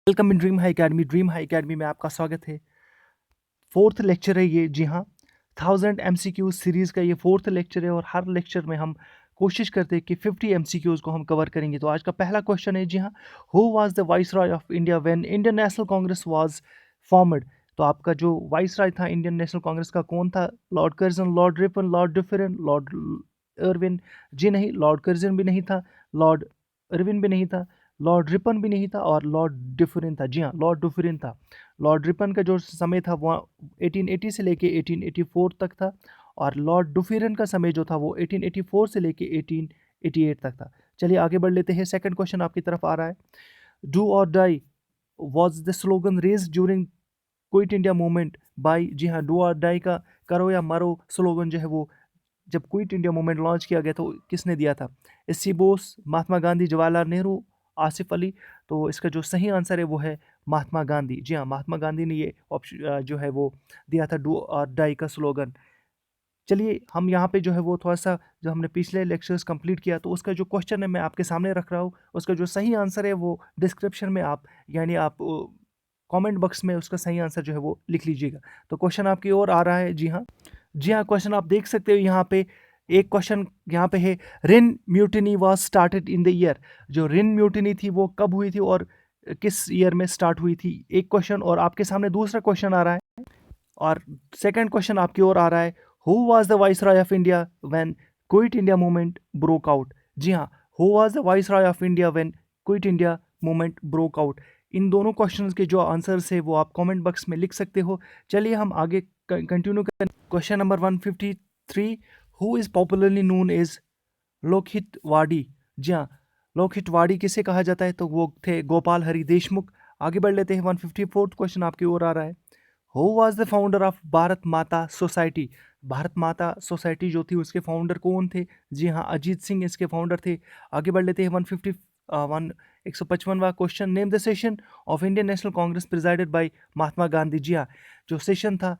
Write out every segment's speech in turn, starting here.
Welcome in dream high academy में आपका स्वागत है। फोर्थ लेक्चर है ये, जी हाँ। 1000 MCQ सीरीज़ का ये फोर्थ लेक्चर है और हर लेक्चर में हम कोशिश करते हैं कि 50 MCQs को हम कवर करेंगे। तो आज का पहला क्वेश्चन है, जी हाँ, who was the vice Roy of India when Indian National Congress was formed. तो आपका जो वाइस रॉय था इंडियन नेशनल कांग्रेस का कौन था? Lord Curzon, lord Ripon, lord Dufferin, lord Irwin? जी नहीं, लॉर्ड कर्जन भी नहीं था, लॉर्ड इरविन भी नहीं था, लॉर्ड रिपन भी नहीं था और लॉर्ड डिफरेंट था। जी हाँ, लॉर्ड डिफरेंट था। लॉर्ड रिपन का जो समय था वो 1880 से लेके 1884 तक था और लॉर्ड डुफेरन का समय जो था वो 1884 से लेके 1888 तक था। चलिए आगे बढ़ लेते हैं। सेकंड क्वेश्चन आपकी तरफ आ रहा है। Do or die was the slogan raised during quit India movement by, जी हाँ, डू और डाई का करो या मरो स्लोगन जो है वो जब क्विट इंडिया मूवमेंट लॉन्च किया गया तो किसने दिया था? एस.सी. बोस, महात्मा गांधी, जवाहरलाल नेहरू, आसिफ अली? तो इसका जो सही आंसर है वो है महात्मा गांधी। जी हाँ, महात्मा गांधी ने ये ऑप्शन जो है वो दिया था, डू और डाई का स्लोगन। चलिए हम यहाँ पे जो है वो थोड़ा सा जो हमने पिछले लेक्चर्स कंप्लीट किया तो उसका जो क्वेश्चन है मैं आपके सामने रख रहा हूँ। उसका जो सही आंसर है वो डिस्क्रिप्शन में आप यानी आप कमेंट बॉक्स में उसका सही आंसर जो है वो लिख लीजिएगा। तो क्वेश्चन आपकी ओर आ रहा है, जी हाँ। जी हाँ, क्वेश्चन आप देख सकते हो यहाँ पे। एक क्वेश्चन यहाँ पे है, RIN mutiny was started in the year. जो रिन म्यूटिनी थी वो कब हुई थी और किस ईयर में स्टार्ट हुई थी? एक क्वेश्चन। और आपके सामने दूसरा क्वेश्चन आ रहा है और सेकंड क्वेश्चन आपकी ओर आ रहा है, who was the viceroy of India when quit India movement broke out? जी हाँ, who was the viceroy of India when quit India movement broke out? इन दोनों क्वेश्चंस के जो आंसर्स है वो आप कमेंट बॉक्स में लिख सकते हो। चलिए हम आगे कंटिन्यू करें। Question number 153, who is popularly known as Lokhitwadi? जी हाँ, लोकहित वाडी किसे कहा जाता है? तो वो थे गोपाल हरि देशमुख। आगे बढ़ लेते हैं। 154 क्वेश्चन आपकी ओर आ रहा है, who was the founder of Bharat माता सोसाइटी? भारत माता सोसाइटी जो थी उसके फाउंडर कौन थे? जी हाँ, अजीत सिंह इसके फाउंडर थे। आगे बढ़ लेते हैं। 155वां question, name the session of Indian National Congress presided by Mahatma Gandhi? जी हाँ, जो सेशन था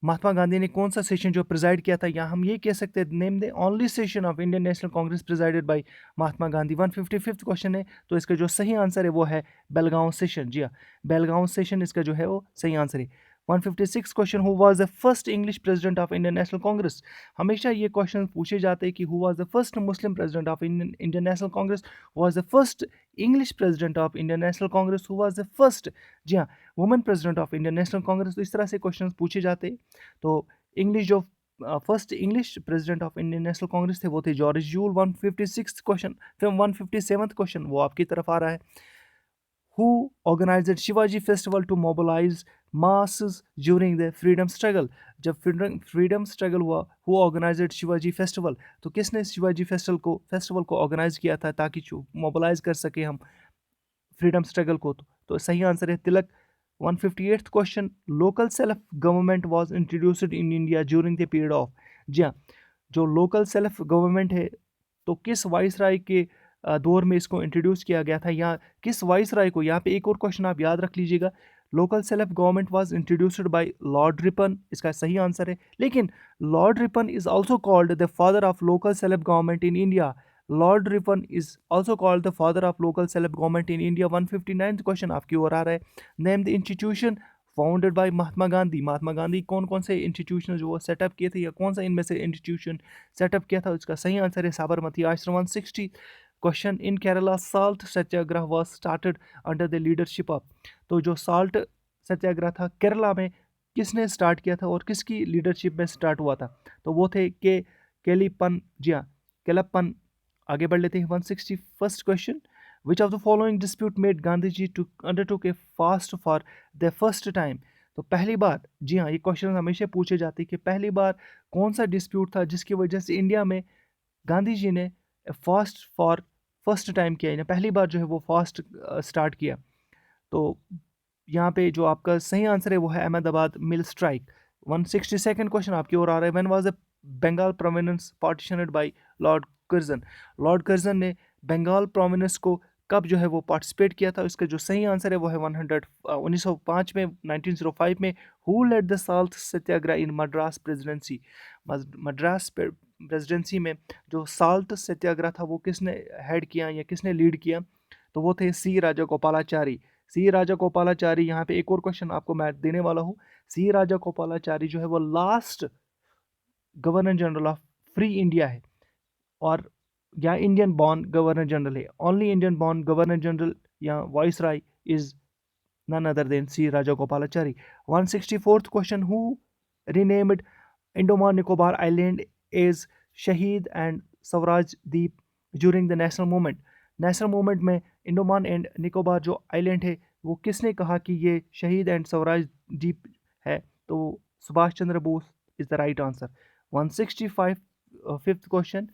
महात्मा गांधी ने कौन सा सेशन जो प्रिजाइड किया था, या हम ये कह सकते हैं name the only session of Indian National Congress presided by Mahatma Gandhi. 155th question है, तो इसका जो सही आंसर है वो है बेलगांव सेशन। जी हाँ, बेलगांव सेशन इसका जो है वो सही आंसर है। 156 question, who was the first English president of Indian National Congress? हमेशा ये क्वेश्चन पूछे जाते हैं कि who was the first Muslim president of Indian National Congress, was the first English president of Indian National Congress, who was the first, जी हाँ, women president of Indian National Congress? तो इस तरह से क्वेश्चन पूछे जाते हैं। तो इंग्लिश जो first English president of Indian National Congress थे वो थे जॉर्ज यूल। 156 क्वेश्चन। फिर 157th क्वेश्चन वो आपकी तरफ आ रहा है, who organized Shivaji festival to mobilize masses during the freedom struggle? जब फ्रीडम स्ट्रगल हुआ, who organized शिवाजी फेस्टिवल? तो किसने शिवाजी फेस्टिवल को ऑर्गेनाइज किया था ताकि मोबिलाइज कर सके हम फ्रीडम स्ट्रगल को? तो सही आंसर है Tilak. 158th question, local self government was introduced in India during the period of? जी हाँ, जो लोकल सेल्फ गवर्नमेंट है तो किस वाइसराय के दौर में इसको इंट्रोड्यूस किया गया था, या किस वाइसराय को? यहाँ पे एक और क्वेश्चन आप याद रख लीजिएगा, local self government was introduced by lord Ripon, इसका सही आंसर है। लेकिन lord Ripon is also called the father of local self government in India. Lord Ripon is also called the father of local self government in India. 159th question आपकी ओर आ रहा है, name the institution founded by Mahatma Gandhi? Mahatma Gandhi कौन कौन से institution जो वो सेटअप किए थे, या कौन सा इनमें से इंस्टीट्यूशन सेटअप किया था? उसका सही आंसर है साबरमती आश्रम। 160 question, in Kerala salt Satyagraha was started under the leadership of? तो जो साल्ट सत्याग्रह था केरला में किसने स्टार्ट किया था और किसकी लीडरशिप में स्टार्ट हुआ था? तो वो थे के केलीपन। जी हाँ, केलप्पन। आगे बढ़ लेते हैं। 161st question, which of the following dispute made Gandhi ji to undertook a fast for the first time? तो पहली बार, जी हाँ, ये क्वेश्चन हमेशा पूछे जाते हैं कि पहली बार कौन सा डिस्प्यूट था जिसकी वजह से इंडिया में गांधी जी ने फास्ट फॉर फर्स्ट टाइम किया, यानी पहली बार जो है वो फास्ट स्टार्ट किया? तो यहाँ पे जो आपका सही आंसर है वो है अहमदाबाद मिल स्ट्राइक। 162nd क्वेश्चन आपकी ओर आ रहा है, when was the Bengal province partitioned by lord Curzon? Lord Curzon ने बंगाल प्रोविंस को कब जो है वो पार्टिसिपेट किया था? इसका जो सही आंसर है वो है 1905 में, 1905 में। Who led the salt Satyagraha in Madras presidency? Madras presidency में जो साल्ट सत्याग्रह था वो किसने हेड किया या किसने लीड किया? तो वो थे सी राजा गोपालाचारी। सी राजा गोपालाचारी, यहाँ पे एक और क्वेश्चन आपको मैं देने वाला हूँ। सी राजा गोपालाचारी जो है वो last governor general of free India है, और या इंडियन बॉर्न गवर्नर जनरल है। Only Indian born governor general या viceroy is none other than C. Rajagopalachari. 164th question: Who renamed Andaman Nicobar Island as Shaheed and Swaraj Deep during the national movement? National movement में इंडोमान and Nicobar जो island है वो किसने कहा कि ये शहीद एंड स्वराज द्वीप है? तो Subhash Chandra Bose is the right answer. 165 fifth question: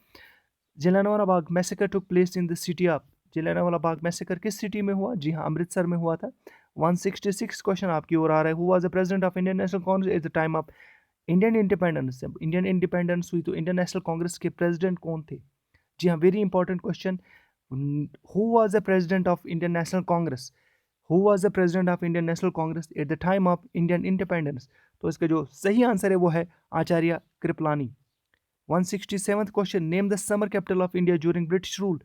Jallianwala Bagh massacre took place in the city of, Jallianwala Bagh massacre किस सिटी में हुआ? जी हाँ, अमृतसर में हुआ था। 166 क्वेश्चन आपकी ओर आ रहा है। Who was the president of Indian National Congress at the time of Indian independence? जब इंडियन इंडिपेंडेंस हुई तो इंडियन नेशनल कांग्रेस के प्रेसिडेंट कौन थे? जी हाँ, very important question. Who was the president of Indian National Congress? Who was the president of Indian National Congress at the time of Indian independence? तो इसका जो सही आंसर है वो है Acharya Kripalani. 167th question: name the summer capital of India during British rule.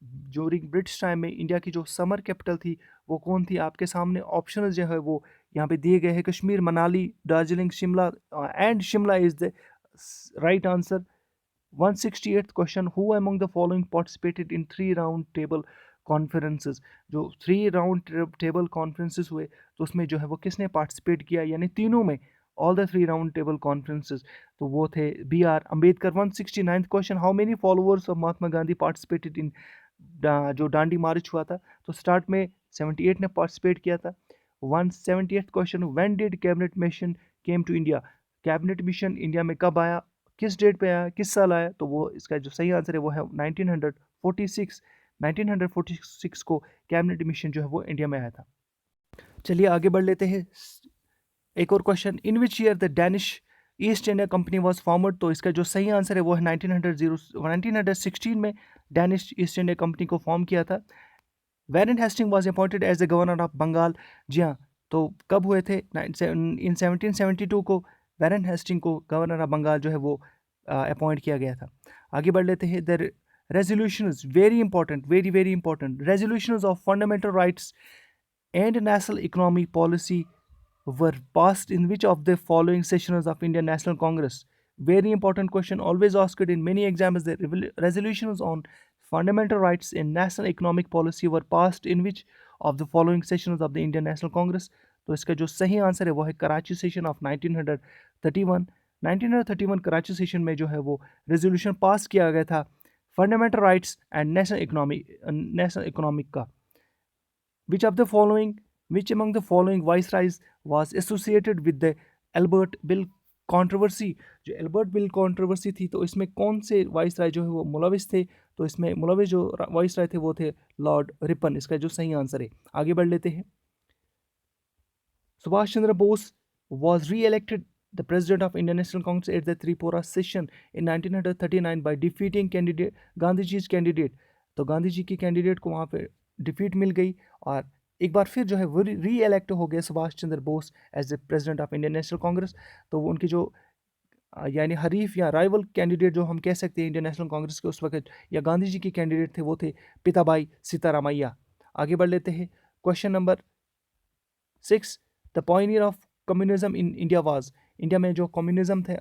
During British time में India की जो समर कैपिटल थी वो कौन थी? आपके सामने ऑप्शन जो है वो यहाँ पे दिए गए हैं: Kashmir, Manali, Darjeeling, Shimla, and Shimla is the right answer. 168th question: who among the following participated in 3 round table conferences? जो 3 राउंड टेबल कॉन्फ्रेंसेस हुए तो उसमें जो है वो किसने पार्टिसिपेट किया, यानी तीनों में, all the 3 round table conferences? तो वो थे B R Ambedkar. 169th question: how many followers of Mahatma Gandhi participated in जो दांडी मार्च हुआ था? तो स्टार्ट में 78 ने पार्टिसिपेट किया था। 170th question: when did cabinet mission came to India? Cabinet mission India में कब आया, किस डेट पे आया, किस साल आया? तो वो इसका जो सही आंसर है वो है 1946। 1946 को कैबिनेट मिशन जो है वो इंडिया में आया था। चलिए आगे बढ़ लेते हैं। एक और question: in which year the Danish East India company was formed? तो इसका जो सही आंसर है वो है 1916 में डैनिश ईस्ट इंडिया कंपनी को फॉर्म किया था। Warren Hasting was appointed as the governor of Bengal. जी हाँ, तो कब हुए थे? इन 1772 को वैरेन हेस्टिंग को गवर्नर ऑफ बंगाल जो है वो अपॉइंट किया गया था। आगे बढ़ लेते हैं। The resolutions, very important, very very important, resolutions of fundamental rights and national economic policy were passed in which of the following sessions of Indian National Congress? Very important question, always asked in many exams. The resolutions on fundamental rights and national economic policy were passed in which of the following sessions of the Indian National Congress? तो इसका जो सही answer है वो है Karachi session of 1931। 1931 Karachi session में जो है वो रेजोल्यूशन पास किया गया था fundamental rights and national economic का। Which of the following, which among the following viceroys was associated with the Albert bill controversy? जो एल्बर्ट बिल कंट्रोवर्सी थी तो इसमें कौन से वाइसराय जो है वो मुलविस थे? तो इसमें मुलविस जो वाइसराय थे वो थे लॉर्ड रिपन। इसका जो सही आंसर है। आगे बढ़ लेते हैं। Subhash Chandra Bose was re-elected the president of Indian National Congress at the Tripura session in 1939 by defeating candidate Gandhi candidate. तो गांधी जी की कैंडिडेट को वहाँ पे डिफीट मिल गई और एक बार फिर जो है वो री इलेक्ट हो गए Subhash Chandra Bose as the president of Indian National Congress. तो वो उनकी जो यानी हरीफ या राइवल कैंडिडेट जो हम कह सकते हैं इंडियन नेशनल कांग्रेस के उस वक्त या गांधी जी की कैंडिडेट थे वो थे पिताबाई सीतारामैया। आगे बढ़ लेते हैं। Question number 6: the Pioneer of communism in India was? India में जो कम्युनिज्म थे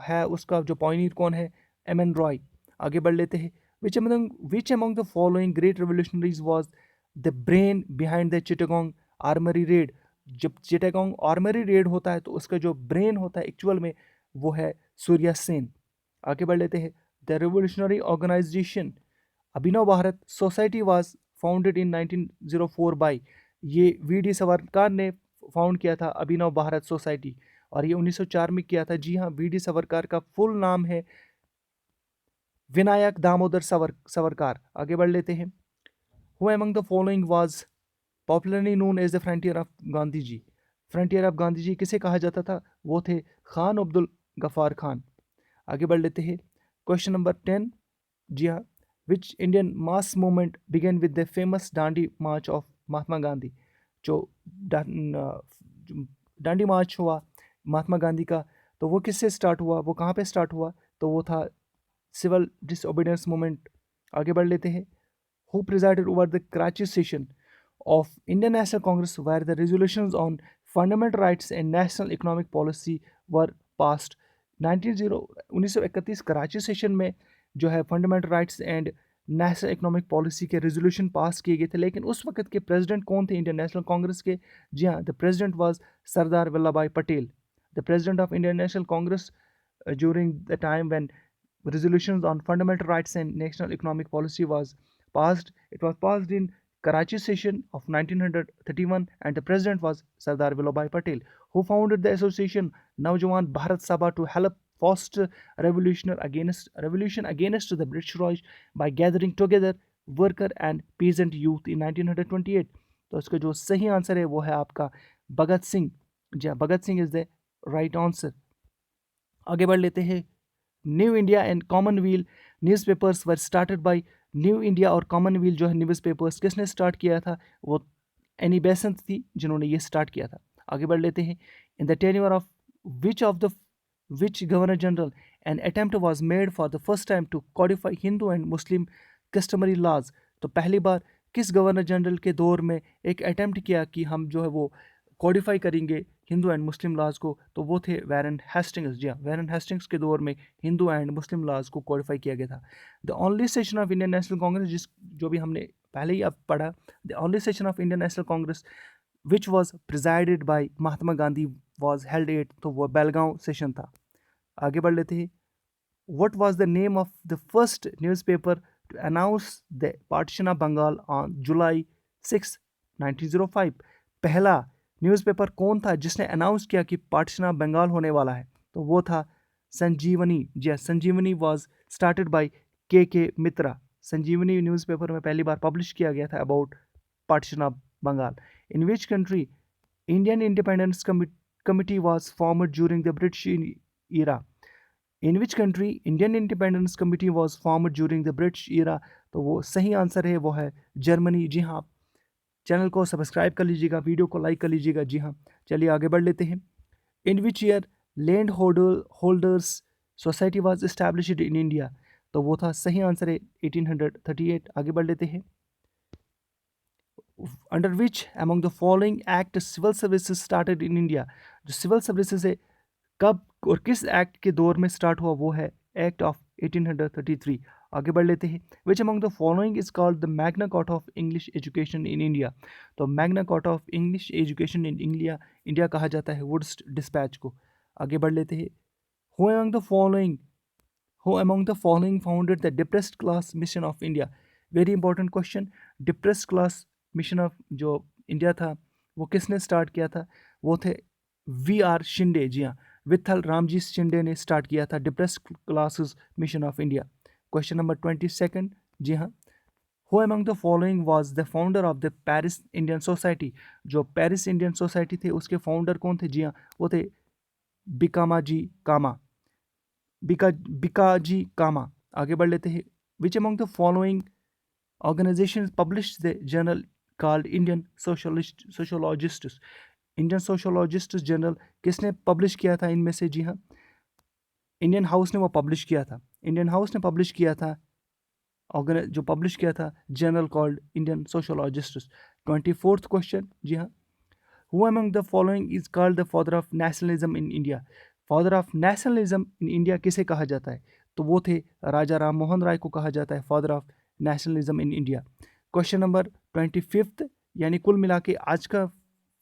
है उसका जो पॉइनियर कौन है? एम.एन. रॉय। आगे बढ़ लेते हैं। Which among the following great revolutionaries was the brain behind the Chittagong armoury raid? जब चिटागोंग आर्मरी रेड होता है तो उसका जो ब्रेन होता है एक्चुअल में वो है सूर्या सेन। आगे बढ़ लेते हैं। The revolutionary organization Abhinav Bharat society was founded in 1904 by? ये वी.डी. सावरकर ने फाउंड किया था अभिनव भारत सोसाइटी और ये 1904 में किया था। जी हाँ, वी.डी. सावरकर का फुल नाम है विनायक दामोदर सावरकर। आगे बढ़ लेते हैं। Who among the following was popularly known as the frontier of Gandhi ji? Frontier of Gandhi ji किसे कहा जाता था? वो थे खान अब्दुल गफ्फार खान। आगे बढ़ लेते हैं। Question number 10। जी हाँ, which Indian mass movement began with the famous Dandi march of Mahatma Gandhi? जो डांडी मार्च हुआ महात्मा गांधी का तो वो किससे स्टार्ट हुआ, वो कहाँ पे स्टार्ट हुआ? तो वो था सिविल डिसओबीडियंस मूवमेंट। आगे बढ़ लेते हैं। Who presided over the Karachi session of Indian National Congress where the resolutions on fundamental rights and national economic policy were passed. 1931 Karachi session में जो है fundamental rights and national economic policy के resolution pass किए गए थे, लेकिन उस वक्त के प्रेसिडेंट कौन थे इंडियन नेशनल कांग्रेस के? जी हाँ, the president was Sardar Vallabh भाई Patel, the president of Indian National Congress during the time when resolutions on fundamental rights and national economic policy was passed. It was passed in Karachi session of 1931 and the president was Sardar Vallabhbhai Patel, who founded the association Naujawan Bharat Sabha to help foster revolution against the British Raj by gathering together worker and peasant youth in 1928. तो इसका जो सही answer है वो है आपका भगत सिंह। जी हाँ, Bhagat Singh is the right answer. आगे बढ़ लेते हैं। New India and commonwealth newspapers were started by new India और कॉमनवेल्थ जो है न्यूज़पेपर्स किसने स्टार्ट किया था? वो एनी बेसेंट थी जिन्होंने ये स्टार्ट किया था। आगे बढ़ लेते हैं। In the tenure of which governor general an attempt was made for the first time to codify Hindu and Muslim customary laws. तो पहली बार किस गवर्नर जनरल के दौर में एक अटेम्प्ट किया कि हम जो है वो कॉडिफाई करेंगे हिंदू एंड मुस्लिम लॉज को? तो वो थे वारन हेस्टिंग्स। जी हाँ, वारन हेस्टिंग्स के दौर में हिंदू एंड मुस्लिम लॉज को कॉडिफाई किया गया था। The only session of Indian National Congress जो भी हमने पहले ही अब पढ़ा, the only session of Indian National Congress which was presided by Mahatma Gandhi was held at, तो वो बेलगांव सेशन था। आगे बढ़ लेते हैं। What was the name of the first news paper to announce the partition of Bengal on July 6, 1905? पहला newspaper कौन था जिसने अनाउंस किया कि पार्टीशन ऑफ बंगाल होने वाला है? तो वो था संजीवनी। जी हाँ, संजीवनी वॉज स्टार्टेड बाय के मित्रा। संजीवनी न्यूज़पेपर में पहली बार पब्लिश किया गया था about partition of Bengal. In which country Indian independence committee was formed during the British era? In which country Indian independence committee was formed during the British era? तो वो सही answer है वो है जर्मनी। जी हाँ, चैनल को सब्सक्राइब कर लीजिएगा, वीडियो को लाइक कर लीजिएगा। जी हाँ, चलिए आगे बढ़ लेते हैं। In which year land holders society was established in India? तो वो था सही आंसर है 1838। आगे बढ़ लेते हैं। Under which among the following act civil services started in India? जो सिविल सर्विसेज है कब और किस एक्ट के दौर में स्टार्ट हुआ? वो है एक्ट ऑफ 1833। आगे बढ़ लेते हैं। Which among the following is called the Magna Carta of English education in India? तो Magna Carta of English education in India कहा जाता है वुड्स डिस्पैच को। आगे बढ़ लेते हैं। Who among the following founded the depressed class mission of India? Very important question. Depressed class mission of जो इंडिया था वो किसने स्टार्ट किया था? वो थे VR शिंदे। जी हाँ, विथल रामजी शिंदे ने स्टार्ट किया था depressed classes mission of India. Question number 22। जी हाँ, who among the following was the founder of the Paris Indian society? जो पेरिस इंडियन सोसाइटी थे उसके फाउंडर कौन थे? जी हाँ, वो थे बिकाजी कामा। आगे बढ़ लेते हैं। Which among the following organisation publish the journal called Indian sociologists? Indian sociologist journal किसने पब्लिश किया था इनमें से? जी हाँ, इंडियन हाउस ने वो पब्लिश किया था। इंडियन हाउस ने पब्लिश किया था जो पब्लिश किया था journal called Indian sociologist. 24th question. जी हाँ, who among the following is called the father of nationalism in India? Father of nationalism in India किसे कहा जाता है? तो वो थे राजा राम मोहन राय को कहा जाता है father of nationalism in India. Question number 25 यानी कुल मिला के आज का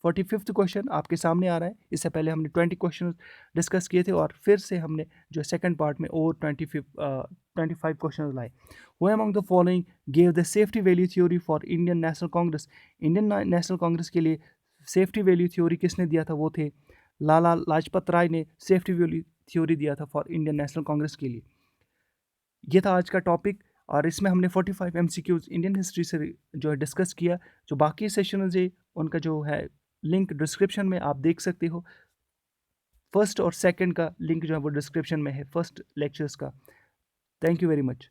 45th क्वेश्चन आपके सामने आ रहा है। इससे पहले हमने 20 क्वेश्चन डिस्कस किए थे और फिर से हमने जो सेकंड पार्ट में और 25 क्वेश्चन लाए। Who among the following gave the safety value theory for Indian National Congress? Indian National Congress के लिए सेफ्टी वैल्यू थ्योरी किसने दिया था? वो थे लाला लाजपत राय ने सेफ्टी वैल्यू थ्योरी दिया था फॉर इंडियन नेशनल कांग्रेस के लिए। ये था आज का टॉपिक और इसमें हमने 45 MCQs इंडियन हिस्ट्री से जो है डिस्कस किया। जो बाकी सेशंस है उनका जो है लिंक डिस्क्रिप्शन में आप देख सकते हो। फर्स्ट और सेकंड का लिंक जो है वो डिस्क्रिप्शन में है, फर्स्ट लेक्चर्स का। Thank you very much.